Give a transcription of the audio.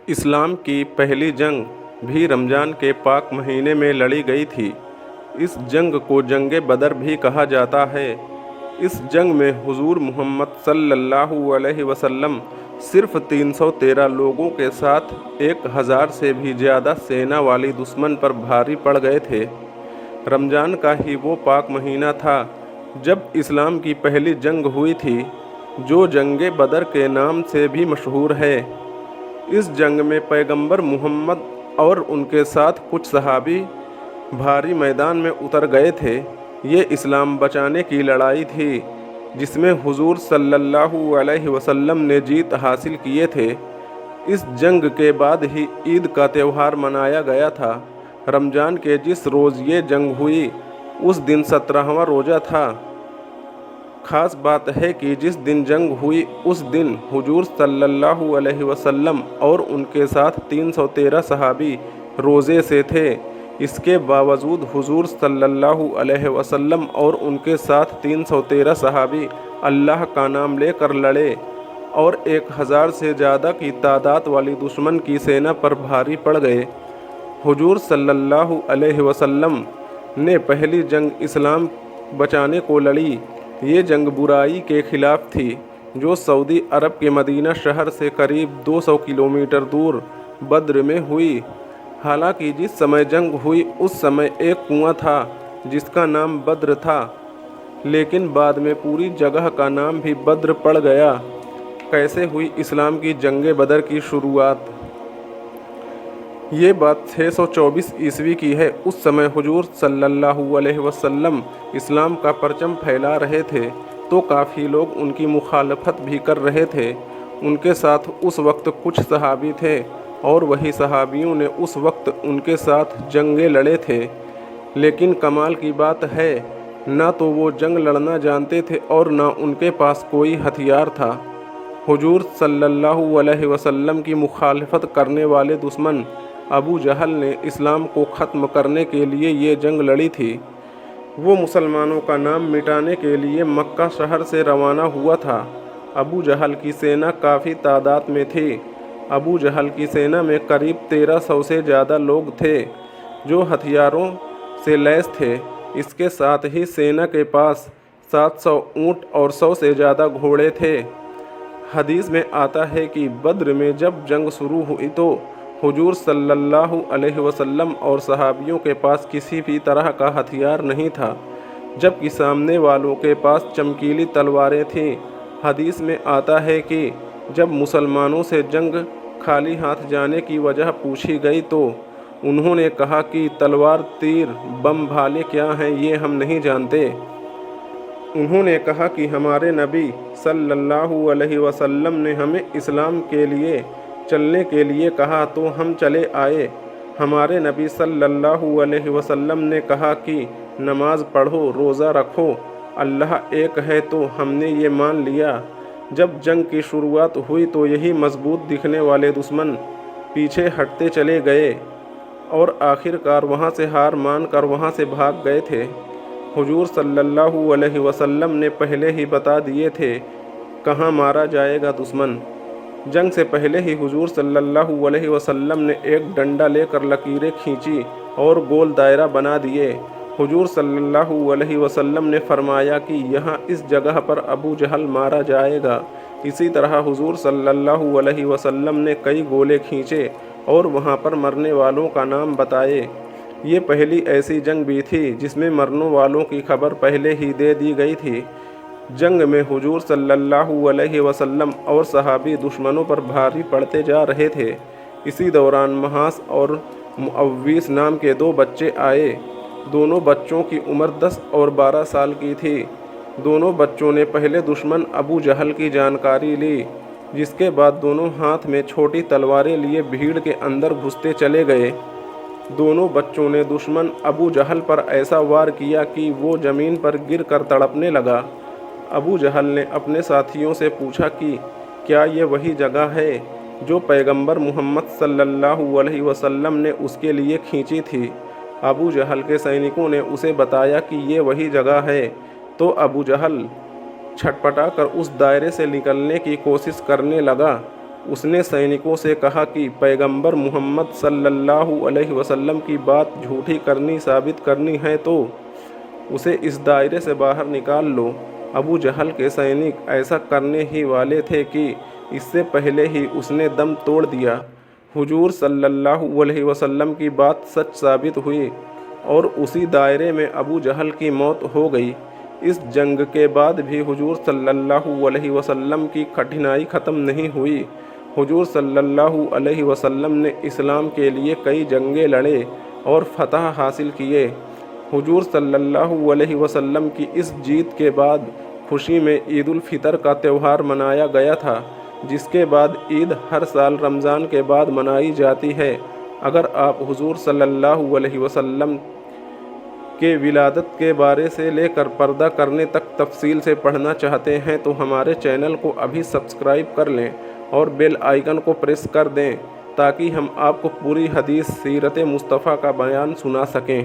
اسلام کی پہلی جنگ بھی رمضان کے پاک مہینے میں لڑی گئی تھی۔ اس جنگ کو جنگ بدر بھی کہا جاتا ہے۔ اس جنگ میں حضور محمد صلی اللہ علیہ وسلم صرف 313 لوگوں کے ساتھ 1000 سے بھی زیادہ سینا والی دشمن پر بھاری پڑ گئے تھے۔ رمضان کا ہی وہ پاک مہینہ تھا جب اسلام کی پہلی جنگ ہوئی تھی، جو جنگ بدر کے نام سے بھی مشہور ہے۔ اس جنگ میں پیغمبر محمد اور ان کے ساتھ کچھ صحابی بھاری میدان میں اتر گئے تھے۔ یہ اسلام بچانے کی لڑائی تھی جس میں حضور صلی اللہ علیہ وسلم نے جیت حاصل کیے تھے۔ اس جنگ کے بعد ہی عید کا تہوار منایا گیا تھا۔ رمضان کے جس روز یہ جنگ ہوئی اس دن 17واں روزہ تھا۔ خاص بات ہے کہ جس دن جنگ ہوئی اس دن حضور صلی اللہ علیہ وسلم اور ان کے ساتھ 313 صحابی روزے سے تھے۔ اس کے باوجود حضور صلی اللہ علیہ وسلم اور ان کے ساتھ 313 صحابی اللہ کا نام لے کر لڑے اور 1000 سے زیادہ کی تعداد والی دشمن کی سینا پر بھاری پڑ گئے۔ حضور صلی اللہ علیہ وسلم نے پہلی جنگ اسلام بچانے کو لڑی۔ یہ جنگ برائی کے خلاف تھی جو سعودی عرب کے مدینہ شہر سے قریب 200 کلومیٹر دور بدر میں ہوئی۔ حالانکہ جس سمے جنگ ہوئی اس سمے ایک کنواں تھا جس کا نام بدر تھا، لیکن بعد میں پوری جگہ کا نام بھی بدر پڑ گیا۔ کیسے ہوئی اسلام کی جنگ بدر کی شروعات؟ یہ بات 624 عیسوی کی ہے۔ اس سمے حضور صلی اللہ علیہ وسلم اسلام کا پرچم پھیلا رہے تھے تو کافی لوگ ان کی مخالفت بھی کر رہے تھے۔ ان کے ساتھ اس وقت کچھ صحابی تھے اور وہی صحابیوں نے اس وقت ان کے ساتھ جنگیں لڑے تھے، لیکن کمال کی بات ہے نہ تو وہ جنگ لڑنا جانتے تھے اور نہ ان کے پاس کوئی ہتھیار تھا۔ حضور صلی اللہ علیہ وسلم کی مخالفت کرنے والے دشمن ابو جہل نے اسلام کو ختم کرنے کے لیے یہ جنگ لڑی تھی۔ وہ مسلمانوں کا نام مٹانے کے لیے مکہ شہر سے روانہ ہوا تھا۔ ابو جہل کی سینا کافی تعداد میں تھی۔ ابو جہل کی سینا میں قریب 1300 سے زیادہ لوگ تھے جو ہتھیاروں سے لیس تھے۔ اس کے ساتھ ہی سینا کے پاس 700 اونٹ اور 100 سے زیادہ گھوڑے تھے۔ حدیث میں آتا ہے کہ بدر میں جب جنگ شروع ہوئی تو حضور صلی اللہ علیہ وسلم اور صحابیوں کے پاس کسی بھی طرح کا ہتھیار نہیں تھا، جبکہ سامنے والوں کے پاس چمکیلی تلواریں تھیں۔ حدیث میں آتا ہے کہ جب مسلمانوں سے جنگ خالی ہاتھ جانے کی وجہ پوچھی گئی تو انہوں نے کہا کہ تلوار، تیر، بم، بھالے کیا ہیں یہ ہم نہیں جانتے۔ انہوں نے کہا کہ ہمارے نبی صلی اللہ علیہ وسلم نے ہمیں اسلام کے لیے چلنے کے لیے کہا تو ہم چلے آئے۔ ہمارے نبی صلی اللہ علیہ وسلم نے کہا کہ نماز پڑھو، روزہ رکھو، اللہ ایک ہے تو ہم نے یہ مان لیا۔ جب جنگ کی شروعات ہوئی تو یہی مضبوط دکھنے والے دشمن پیچھے ہٹتے چلے گئے اور آخر کار وہاں سے ہار مان کر وہاں سے بھاگ گئے تھے۔ حضور صلی اللہ علیہ وسلم نے پہلے ہی بتا دیے تھے کہاں مارا جائے گا دشمن۔ جنگ سے پہلے ہی حضور صلی اللہ علیہ وسلم نے ایک ڈنڈا لے کر لکیریں کھینچی اور گول دائرہ بنا دیے۔ حضور صلی اللہ علیہ وسلم نے فرمایا کہ یہاں اس جگہ پر ابو جہل مارا جائے گا۔ اسی طرح حضور صلی اللہ علیہ وسلم نے کئی گولے کھینچے اور وہاں پر مرنے والوں کا نام بتائے۔ یہ پہلی ایسی جنگ بھی تھی جس میں مرنے والوں کی خبر پہلے ہی دے دی گئی تھی۔ جنگ میں حضور صلی اللہ علیہ وسلم اور صحابی دشمنوں پر بھاری پڑتے جا رہے تھے۔ اسی دوران محاص اور معویس نام کے 2 بچے آئے۔ دونوں بچوں کی عمر 10 اور 12 سال کی تھی۔ دونوں بچوں نے پہلے دشمن ابو جہل کی جانکاری لی، جس کے بعد دونوں ہاتھ میں چھوٹی تلواریں لیے بھیڑ کے اندر گھستے چلے گئے۔ دونوں بچوں نے دشمن ابو جہل پر ایسا وار کیا کہ وہ زمین پر گر کر تڑپنے لگا۔ ابو جہل نے اپنے ساتھیوں سے پوچھا کہ کیا یہ وہی جگہ ہے جو پیغمبر محمد صلی اللہ علیہ وسلم نے اس کے لیے کھینچی تھی؟ ابو جہل کے سینکوں نے اسے بتایا کہ یہ وہی جگہ ہے تو ابو جہل چھٹپٹا کر اس دائرے سے نکلنے کی کوشش کرنے لگا۔ اس نے سینکوں سے کہا کہ پیغمبر محمد صلی اللہ علیہ وسلم کی بات جھوٹی کرنی ثابت کرنی ہے تو اسے اس دائرے سے باہر نکال لو۔ ابو جہل کے سینک ایسا کرنے ہی والے تھے کہ اس سے پہلے ہی اس نے دم توڑ دیا۔ حضور صلی اللہ علیہ وسلم کی بات سچ ثابت ہوئی اور اسی دائرے میں ابو جہل کی موت ہو گئی۔ اس جنگ کے بعد بھی حضور صلی اللہ علیہ وسلم کی کٹھنائی ختم نہیں ہوئی۔ حضور صلی اللہ علیہ وسلم نے اسلام کے لیے کئی جنگیں لڑے اور فتح حاصل کیے۔ حضور صلی اللہ علیہ وسلم کی اس جیت کے بعد خوشی میں عید الفطر کا تہوار منایا گیا تھا، جس کے بعد عید ہر سال رمضان کے بعد منائی جاتی ہے۔ اگر آپ حضور صلی اللہ علیہ وسلم کے ولادت کے بارے سے لے کر پردہ کرنے تک تفصیل سے پڑھنا چاہتے ہیں تو ہمارے چینل کو ابھی سبسکرائب کر لیں اور بیل آئیکن کو پریس کر دیں تاکہ ہم آپ کو پوری حدیث سیرت مصطفیٰ کا بیان سنا سکیں۔